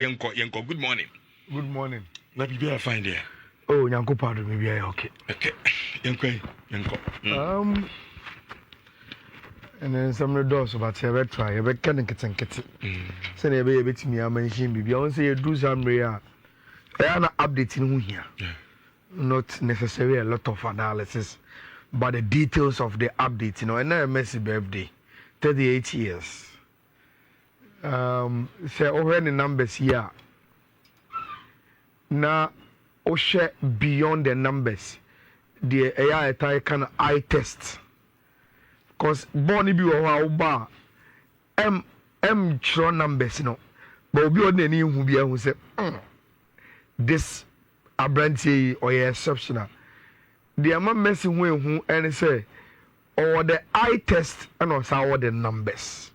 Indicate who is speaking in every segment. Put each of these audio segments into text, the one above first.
Speaker 1: Yanko, good morning.
Speaker 2: Good morning.
Speaker 1: Let me be fine there.
Speaker 2: Oh, Yanko, pardon me, be okay.
Speaker 1: Okay. Yanko.
Speaker 2: And then some of the doors about your try, a bit can get and get it. Send a baby to me, I mentioned, be beyond say, do some real. I am not updating here. Not necessarily a lot of analysis, but the details of the update, and a Messi birthday, 38 years. Say over the numbers here. Now, share beyond the numbers. The AI type kind of eye test. Because Bonnie be over M show numbers, but we on any who be who say this abranty or exceptional. The amount Messi who and say or the eye test and also the numbers.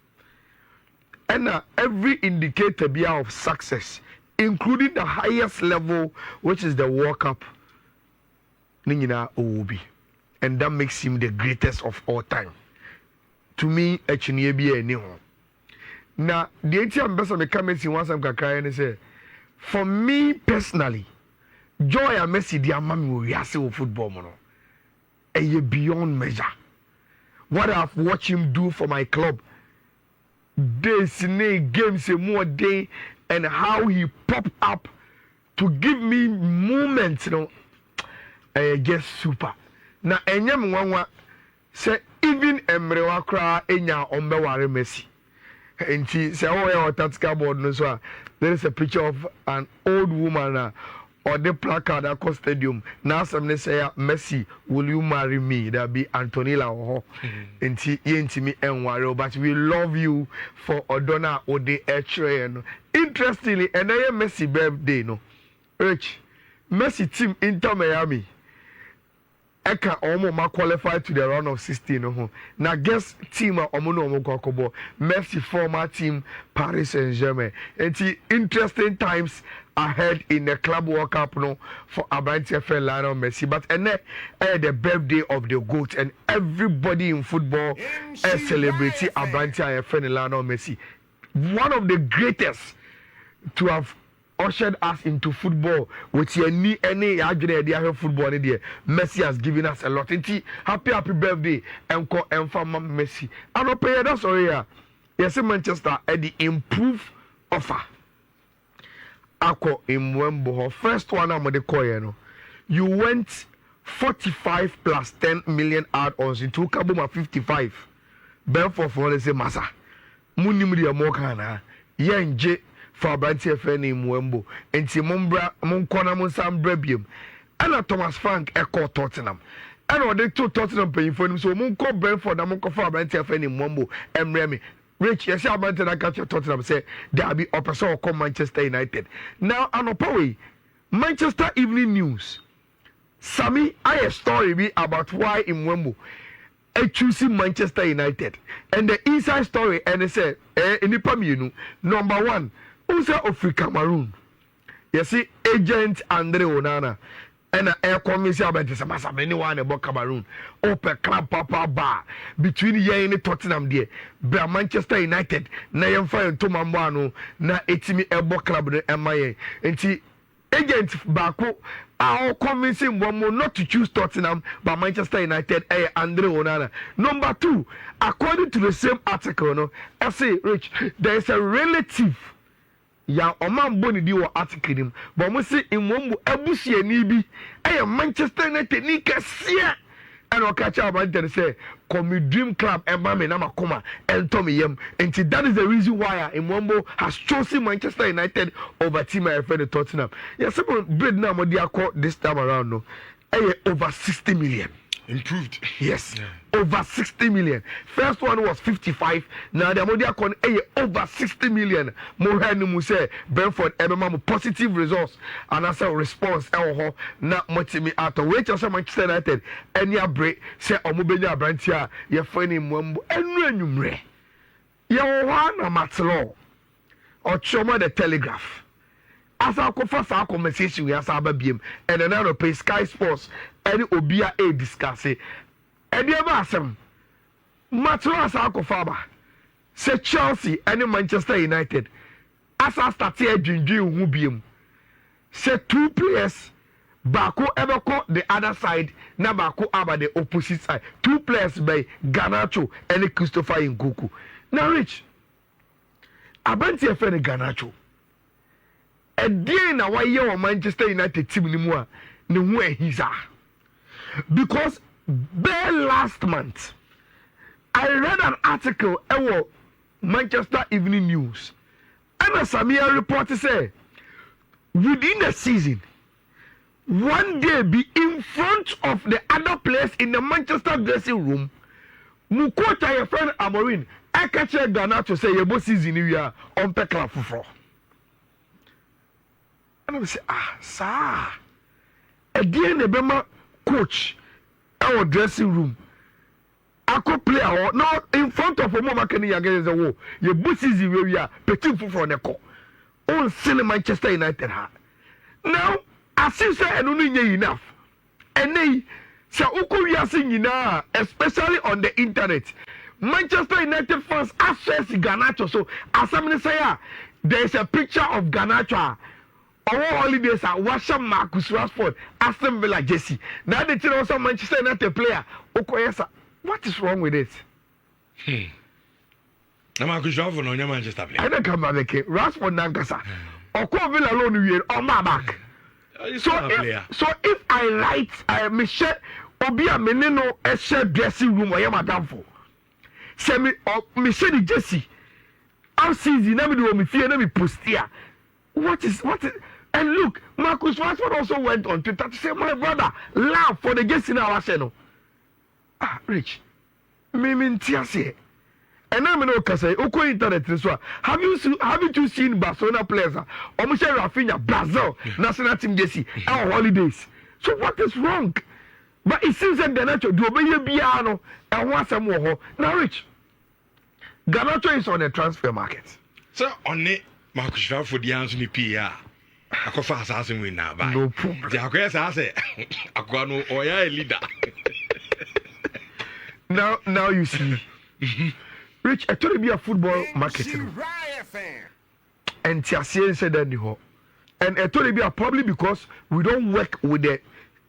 Speaker 2: And every indicator be of success, including the highest level, which is the World Cup, Nina Obi. And that makes him the greatest of all time. To me, actually, be a new one. Now, the ATM best of the comments in once I'm crying and say, for me personally, joy and Messi, the amount we are seeing football, and beyond measure. What I've watched him do for my club. Days, games, more day, and how he popped up to give me moments, just super. Now, enyam say even Emrewa kra enya ombeware Messi. And she say, oh, yeah, tactical board no so. There is a picture of an old woman or the placard at the stadium. Now some say Messi, will you marry me? That be Antonella or and she me and worry, but we love you for Odona or the H. Interestingly, and I am Messi birthday no. Rich Messi team Inter Miami. Eka omo qualified to the round of 16 na guess team omo kokobo Messi former team Paris Saint-Germain. And interesting times ahead in the Club World Cup for Abranti friend Lionel Messi, but the birthday of the GOAT and everybody in football celebrating Abranti friend Lionel Messi, one of the greatest to have ushered us into football with any football there. Messi has given us a lot. Happy birthday and Messi. And I pay that sorry. Yes, Manchester at the improved offer. Ako in Wembo, first one I'm the coin. You went 45 plus 10 million add-ons into Kabuma 55. Benford for let's say Massa. Munimri Amokana. Yenje. For Abranti FN in Mwembo, and Timombra Monkona Monsam Brebium, and Thomas Frank Echo Tottenham. And they two Tottenham paying for him, so Monko Brentford, Monko for Abranti FN in Mwembo, and Remy. Rich, yes, Abranti I catch your Tottenham say, there be Opera come Manchester United. Now, Anopawe, Manchester Evening News. Sammy, I a story be about why in Mwembo. I choosing Manchester United. And the inside story, and they say, in the Pamino, number one. Who's of Cameroon? You see, agent Andre Onana and air commission about this massive anyone about Cameroon. Open club papa bar between ye and Tottenham there. But Manchester United, na yamfa and Tomambano, na etimi elbow club and MIA. And see, agent Bako are convincing one more not to choose Tottenham but Manchester United Andre Onana. Number two, according to the same article, I say, Rich, there is a relative. Ya oman boni di wo article nim but mo se enwombu abusia ni bi Manchester United ni kase and o catch up and say come dream club e ma me na makoma ento me yam and that is the reason why enwombu has chosen Manchester United over team I friend Tottenham. Yes, bid na mo di akọ this time around no over 60 million.
Speaker 1: Improved.
Speaker 2: Yes. Yeah. Over 60 million. First one was 55. Now the Amodia con over 60 million. Mohani Muse, Brentford, Ebema, positive results. And as a response, na motimi out of which also Manchester United. Any break, say Omubenya Brantia, your friend in Mwembo, and Renumre. Yawana Matlo. Or Choma the Telegraph. As our first conversation, we have BM and another pay Sky Sports. Any Obia a discuss it. And the other Matras Alcofaba say Chelsea and Manchester United asa start here dwindwin hu biem say two players Bako ever call the other side na Bako about the opposite side two players by Garnacho and Christopher Nkunku now rich abanti e friend Garnacho e dey na why your Manchester United team ni mu a ne hu ehiza because bare last month I read an article about Manchester Evening News and a Samia report say within the season one day be in front of the other players in the Manchester dressing room Mukota your friend Amorin I catch Garnacho say your boss season you are on pekla fufro and I say sir a day ne bema coach our dressing room Ako player no in front of Omoma Kenny against the wall. Your bosses we are petit for neko. On send Manchester United ha. Now, as you say, and only enough. And they say uko we are singing now, especially on the internet. Manchester United fans access Garnacho. So as somebody say, there is a picture of Garnacho. Our holidays are Washa Marcus Rashford, Aston Villa Jesse. Now they tell also Manchester United player. Okoyesa. What is wrong with it?
Speaker 1: I'm a good job for no Manchester player.
Speaker 2: I don't come back. Rashford Nankasa. Oko Villa alone we on my back. So if I write Michelle Obi a menino a share dressing room or madam for. Say me Michelle Jesse. I'm season na me do me fear na me post here. What is and look, Marcus Rashford also went on Twitter to say my brother laugh for the Jesse now channel. Rich, me tiase. And I'm no kase. Oko internet this one. Haven't you seen Barcelona players? Almost Rafinha, Brazil, national team Jesse, our holidays. So what is wrong? But it seems that Garnacho do obey Biano and want some more. Now, Rich, Garnacho is on the transfer market.
Speaker 1: So on it, Marcus Rashford the answer me PR. I go fast asking we now.
Speaker 2: No problem.
Speaker 1: The acquires I say, I go no oya leader.
Speaker 2: Now you see, Rich, I told you be a football marketing. And Tiasier said that the and I told you be probably because we don't work with the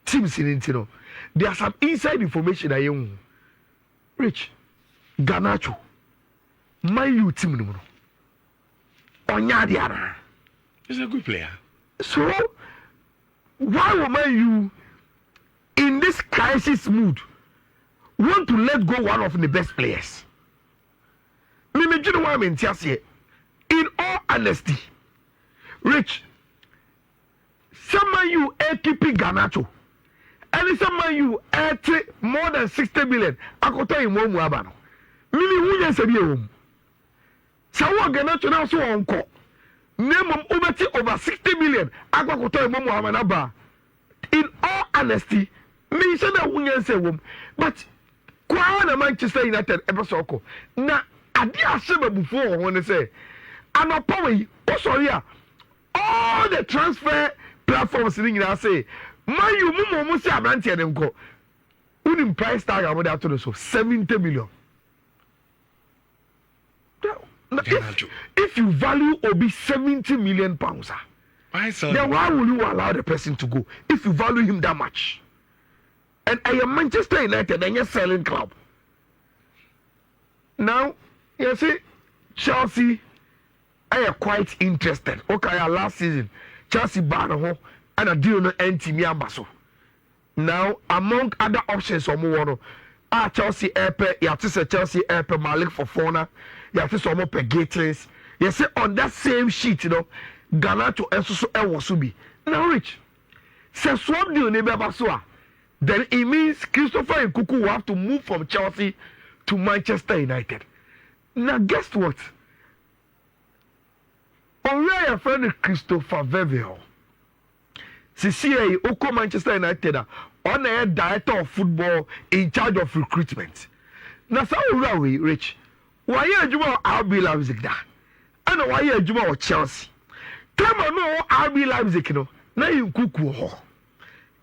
Speaker 2: teams in it, you know. There are some inside information I own. Rich, Garnacho, my you team, no. Onyadiana.
Speaker 1: He's a good player.
Speaker 2: So, why would you in this crisis mood? Want to let go one of the best players. Me you know what I mean, in all honesty, Rich, someone you keeping Garnacho, and someone you more than 60 million, I could tell you more Muabano. Mimi who is a year. So what Garnacho now so on call. Name over 60 million, I could tell you more Muabano. In all honesty, me say that who is a woman, but Kwa Manchester United ever na adi asema before when they say anopowe sorry all the transfer platforms in England say man you mumu say abrantie dem ko unim price tag about that to so 70 million. If you value Obi 70 million pounds, then why will you allow the person to go if you value him that much? And I am Manchester United and you're selling club. Now, you see, Chelsea, I am quite interested. Okay, last season, Chelsea banned home and a deal no team Basso. Now, among other options, Chelsea Airport, you have to say Chelsea Airport, Malik for Fofana, you have to say more per Gators. You see, on that same sheet, you know, Garnacho and so Ewasubi. Now, Rich, say swap deal neighbor Basso. Then it means Christopher Nkunku will have to move from Chelsea to Manchester United. Now, guess what? Only a friend Christopher Vevel. CCA, Oko Manchester United, on a director of football in charge of recruitment. Now, so we Rich. Why are you RB Leipzig da? And why are you Chelsea? Come on, no RB Leipzig, no. Now Nkunku ho.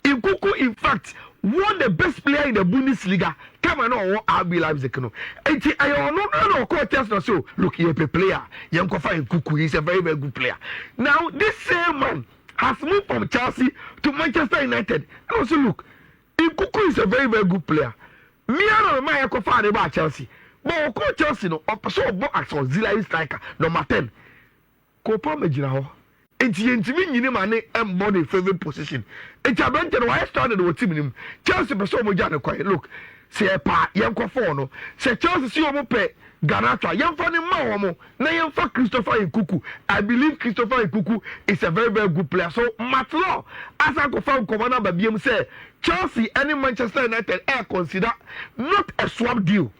Speaker 2: Nkunku, in fact, won the best player in the Bundesliga. Come on, RB Leipzig. No, no, test so. Look, you're a player. Yankofa Kuku, he's a very, very good player. Now, this same man has moved from Chelsea to Manchester United. And also, look, Kuku is a very, very good player. Me and my Yankofa about Chelsea. But Chelsea, no, so as auxiliary striker, number 10. Kopa Majina. Enti nyini mane embody favorite position. Enti abante no why started the team nim. Chelsea be so mo ja ne kwai. Look, say pa yenko for no. Say Chelsea si omo pe Garnacho. Yemfa ne ma omo. Na yemfa Christopher Nkunku. I believe Christopher Nkunku is a very very good player. So Matlo as I go find commander babiem say Chelsea and Manchester United are consider not a swap deal.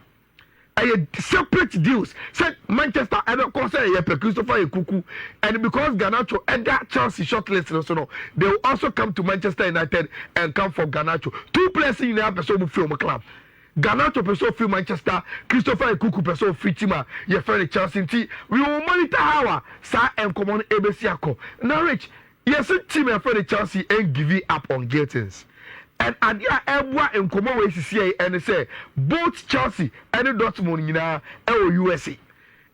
Speaker 2: Separate deals. Said Manchester and of course Christopher Nkunku, and because Garnacho and that Chelsea shortlist, so no, they will also come to Manchester United and come for Garnacho. 2 players in the person film club. Garnacho person film Manchester, Christopher Nkunku person free team. Your friend Chelsea. We will monitor how Sir and common ABC. Now, Rich, yes, team and friend Chelsea ain't giving up on Gatins. And adia ebwa enkomo we sisi and say both Chelsea and Dortmund nyina USA.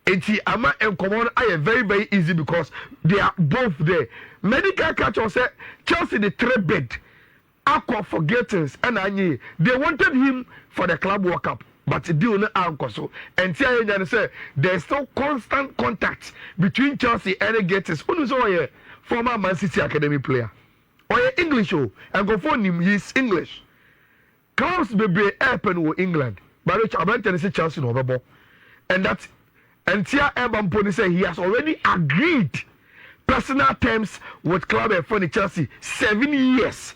Speaker 2: Enti ama enkomo are very very easy because they are both there. Medical catcher say Chelsea the trade bid akwa for Gatins and anyi they wanted him for the club World Cup but the deal no anko so enti ayen say there's still constant contact between Chelsea and Gatins. Unu so here former Man City academy player. Or English, and go for him, he's English. Clubs be happen with England, but which I'm telling you, Chelsea no babo. And that, and Tia Urban Pony say he has already agreed personal terms with club and for Chelsea 7 years.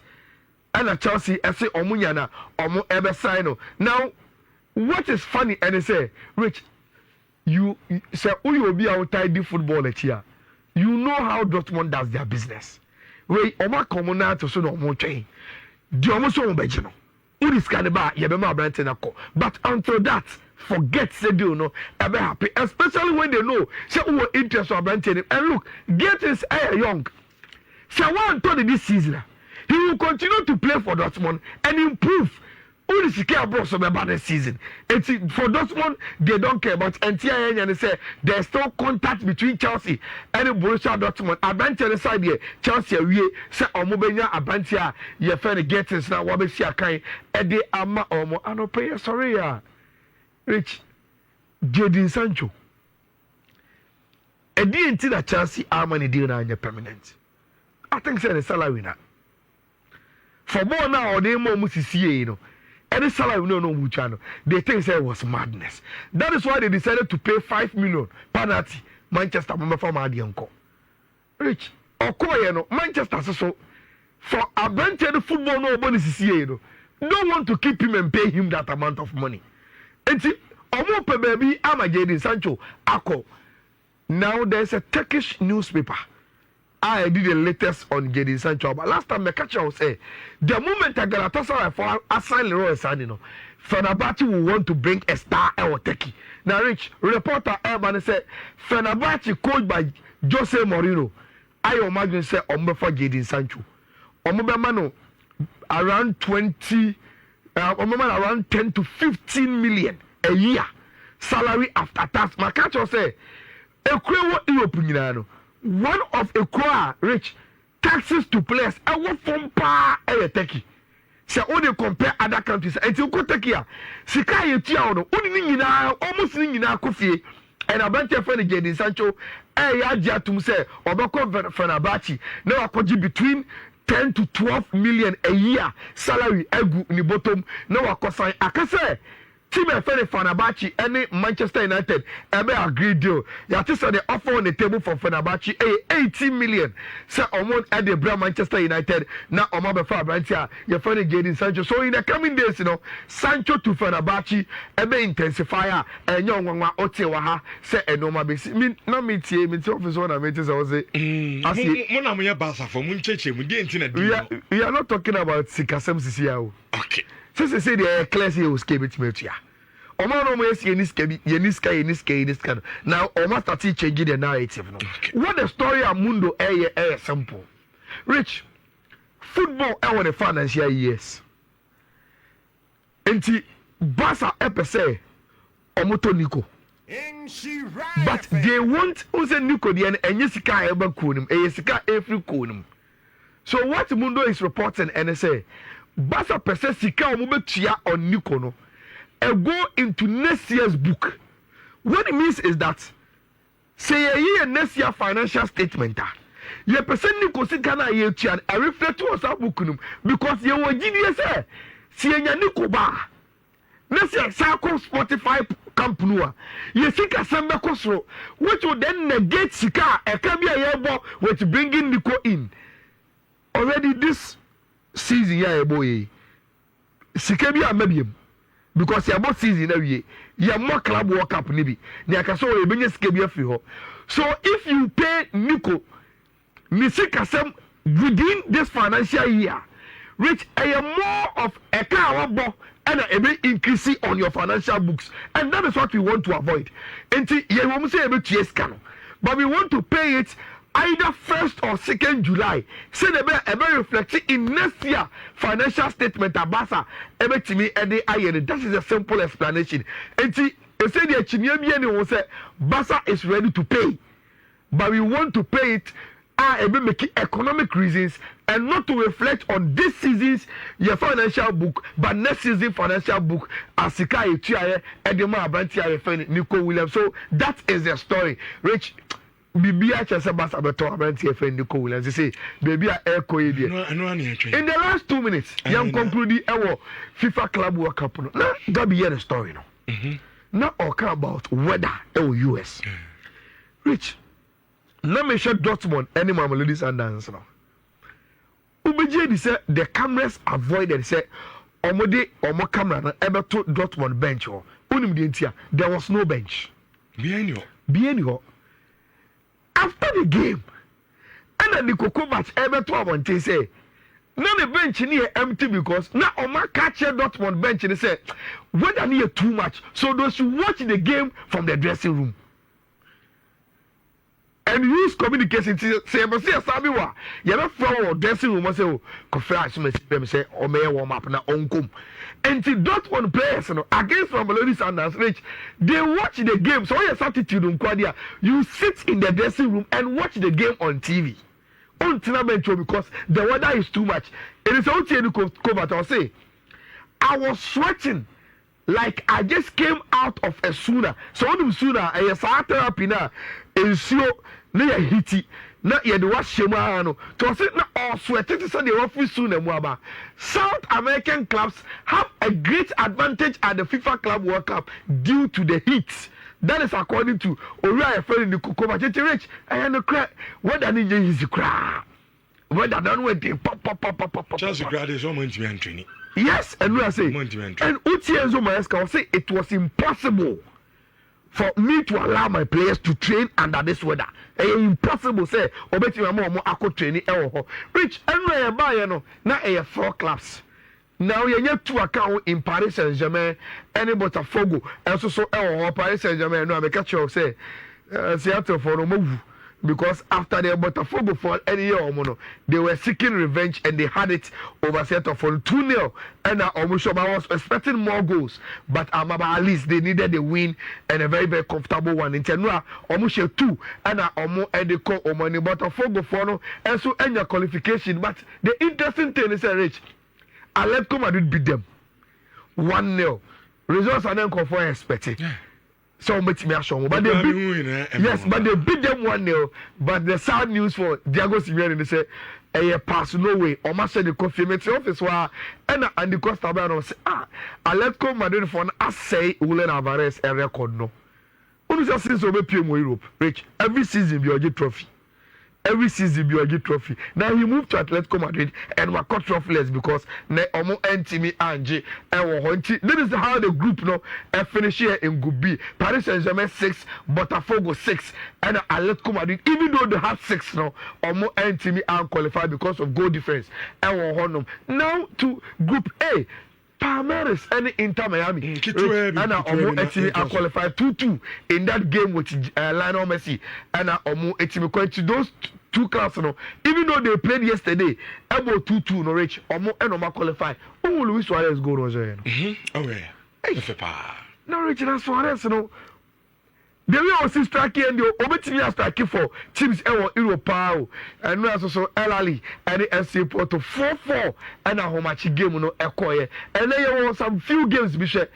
Speaker 2: And at Chelsea, I say Omunyana, Omu ever sign. Now, what is funny, and they say, Rich, you say, who will be outside the football next year? You know how Dortmund does their business. We oma komuna to so no mo twen di omo so mo beje no uri scan ba ye be ma brand na ko but until that forget say do no e be happy especially when they know say who interest of brand and look get is young say one to this season he will continue to play for Dortmund and improve. Who is care about some about the season? It's for Dortmund they don't care about NTI and they say there's still contact between Chelsea and Borussia Dortmund. Abantia side here Chelsea we say omobenya abantia ye friend Gatins na wa be see akan e de ama omo ano pay sorry ya Rich Jadon Sancho e di enti that Chelsea money deal na anya permanent. I think say the salary na for more now or dey more musisi you know. Any salary we no much channel. They think it was madness. That is why they decided to pay 5 million penalty. Manchester member for Madianko. Rich, or Manchester so for a bench the football no bonus don't want to keep him and pay him that amount of money. And see, Omo baby, I'm a Jadon Sancho. Ako. Now there's a Turkish newspaper. I did the latest on Jadon Sancho. But last time the catcher was say the moment I got a for assign Leroy Sanino, Fenerbahce will want to bring a star or Turkey. Now, Rich, reporter Urban said Fenerbahce coached by Jose Mourinho. I imagine say for Jadon Sancho. Omobemano around 10 to 15 million a year salary after tax. My catcher say what you one of a core Rich taxes to players and what from pa Turkey. So only compare other countries. And you go Turkey. Sika ye tia no only nyina almost nyina kofie and abante friend Jadon Sancho ya jatum say obako Fenerbahce na wakoji between 10 to 12 million a year salary egu ni bottom na wakosan akase team Fenerbahce and Manchester United ebe agree deal. Yati say the offer on the table for Fenerbahce 18 million. Say omon at the brand Manchester United na omo be for Abrantia your friend Jadon Sancho. So in the coming days, you know, Sancho to Fenerbahce ebe intensify and young one ote wa ha say enoma be me na me tie office one me say say
Speaker 1: mona mo ya Barça for mun cheche mu dey ntina
Speaker 2: we are not talking about Sikasem Sisia.
Speaker 1: Okay.
Speaker 2: So they say the class here was kept me to ya. Omo no mo yes yeniska. Now Omo started changing the narrative. No. Okay. What the story Amundo simple. Rich, football I want the financial years. Enti Barça epese omoto Nico. But they want also Nico the enye sika eba kunim, sika every kunim. So what Mundo is reporting and say Barça pese sika omobetua on Nico no. Go into next year's book. What it means is that say a year next year financial statement. Ye person Nico sika na ye tua a reflect to us book because ye wo gidi say si enya Nico ba. Next year Circle Spotify company ye sika sembe kosro which will then negate sika e can be a year which bringing Nico in. Already this season ya boy sika bi amabiem because ya both season na wie ya more club world cup ni bi na aka so we benye sika bi afri ho. So if you pay Nico sika sem within this financial year which a more of a car bo and a bit increase on your financial books, and that is what we want to avoid. And you won't say a bit yes, but we want to pay it either 1st or 2nd July. Say the ever reflect in next year financial statement at Barça. Ever to me, and that is a simple explanation. And say the Chinyamian will say Barça is ready to pay, but we want to pay it. Making economic reasons and not to reflect on this season's your financial book, but next season financial book as Sika Etuaye Edema Abantia Nico Williams. So that is the story. Rich Bibia Chesabas Abato Abantia Nico Williams. They say, baby, echo in the last 2 minutes, young conclude our FIFA Club World Cup. Now, that be the story. Now, okay about weather or US. Rich. Let me show Dortmund any ladies and dance now. Ubeje say the cameras avoided say omo camera na ever to Dortmund bench or unim the entia there was no bench. Bien you. After the game, and then the Coco match ever to abonte say now the bench near empty because now Oma catch Dortmund bench and say whether near too much so those who watch the game from the dressing room. And use communication to say, but see, Sabiwa, you have a dressing room. I say, Confess, say, or may warm up now on come. And to Dortmund players against from Melody Sanders Rich, they watch the game. So, your attitude on Quadia, you sit in the dressing room and watch the game on TV. On tournament because the weather is too much. It is okay to come out and say, I was sweating. Like I just came out of a sauna. So on the sauna, I start therapy now. And so na ya hiti na ya de wash no. To say na all sweat to say the office sauna muaba. South American clubs have a great advantage at the FIFA Club World Cup due to the heat. That is according to Oriya friend Nico Rich. I am the crack. What that is the crack. What that done with the pop.
Speaker 1: Chelsea grad is almost training.
Speaker 2: Yes, and we are saying, and Utienzo Maesca will say it was impossible for me to allow my players to train under this weather. Impossible, say, Obeti Mamo Ako training. Rich, and we are buying now 4 clubs. Now you have 2 accounts in Paris Saint-Germain, any Botafogo, and so Paris Saint-Germain. No, I catch you say, Seattle for no move. Because after the Botafogo fall any year, they were seeking revenge and they had it over Seattle for 2-0. And I was expecting more goals, but at least they needed a win and a very, very comfortable one. In Tenua, almost 2, and they call Omani Botafogo for and so end your qualification. But the interesting thing is, Rich, Atletico Madrid beat them 1-0. Results are then confirmed expected. Yeah. So much me show, but they beat, yes, but they beat them 1-0. But the sad news for Diego Simeone, they say, "A pass no way." Almost said the confirmation office was, and the Costa Rica say, Atletico Madrid for us say Julian Alvarez a record no. Only just since we play more Europe, Rich. Every season we get trophy. Every season we get trophy. Now he moved to Atletico Madrid and we got trophyless because ne omo entimi anje That is how the group finish here in Group B. Paris Saint-Germain 6, Botafogo 6, and Atletico Madrid. Even though they have 6 now, omo entimi unqualified because of goal difference. Now to Group A. Palmeiras and Inter Miami. And Omo Etimi are qualified 2-2 in that game with Lionel Messi. And Omo Etimi going to those two class no even though they played yesterday about 2-2 no reach omo enoma qualify who Luis Suarez go no join
Speaker 1: okay hey pa
Speaker 2: no reach na Suarez no the way I see striking and the obetimi striking for teams Europe and no so Elali and the FC Porto 4-4 and a homachi game no ekoye and then you want some few games be share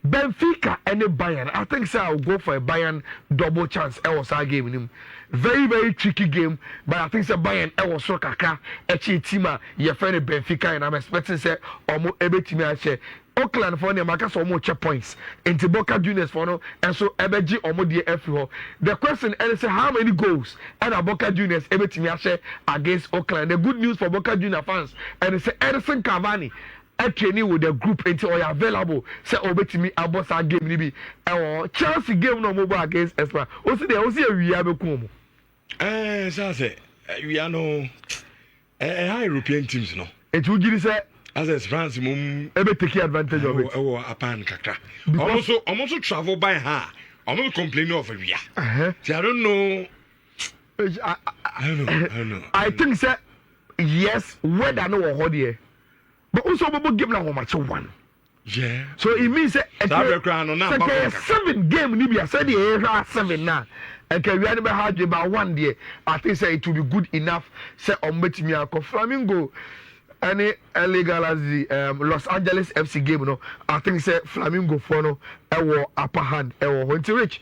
Speaker 2: Benfica and the Bayern. I think so I'll go for a Bayern double chance. I was a game in him. Very, very tricky game. But I think so Bayern I was so kaka. Echi tima your friend Benfica and I'm expecting say almost every team I share. Oakland for them because almost check points. Into Boca Juniors for no and so ebeji almost the FO. The question is how many goals and a Boca Juniors every team I share against Oakland. The good news for Boca Junior fans and it's Edison Cavani. Training with the group until you are available. Say obetimi abos a game ni bi. Chelsea game no mobile against Espa. O see we have come.
Speaker 1: Say we are no high European teams no.
Speaker 2: It will give say
Speaker 1: as France mum
Speaker 2: ebe take advantage of it.
Speaker 1: Apan kakra. Almost travel by her. Almost complaining of we are. See, I don't know. I don't know.
Speaker 2: I think say yes, whether no or here. But also we give now match one.
Speaker 1: Yeah.
Speaker 2: So it means that 7 game Libya said the 7 now. And can we have had about 1 day? I think say it will be good enough. Say on me Flamingo any illegal as the Los Angeles FC game no. I think say Flamingo for no upper hand. When to reach.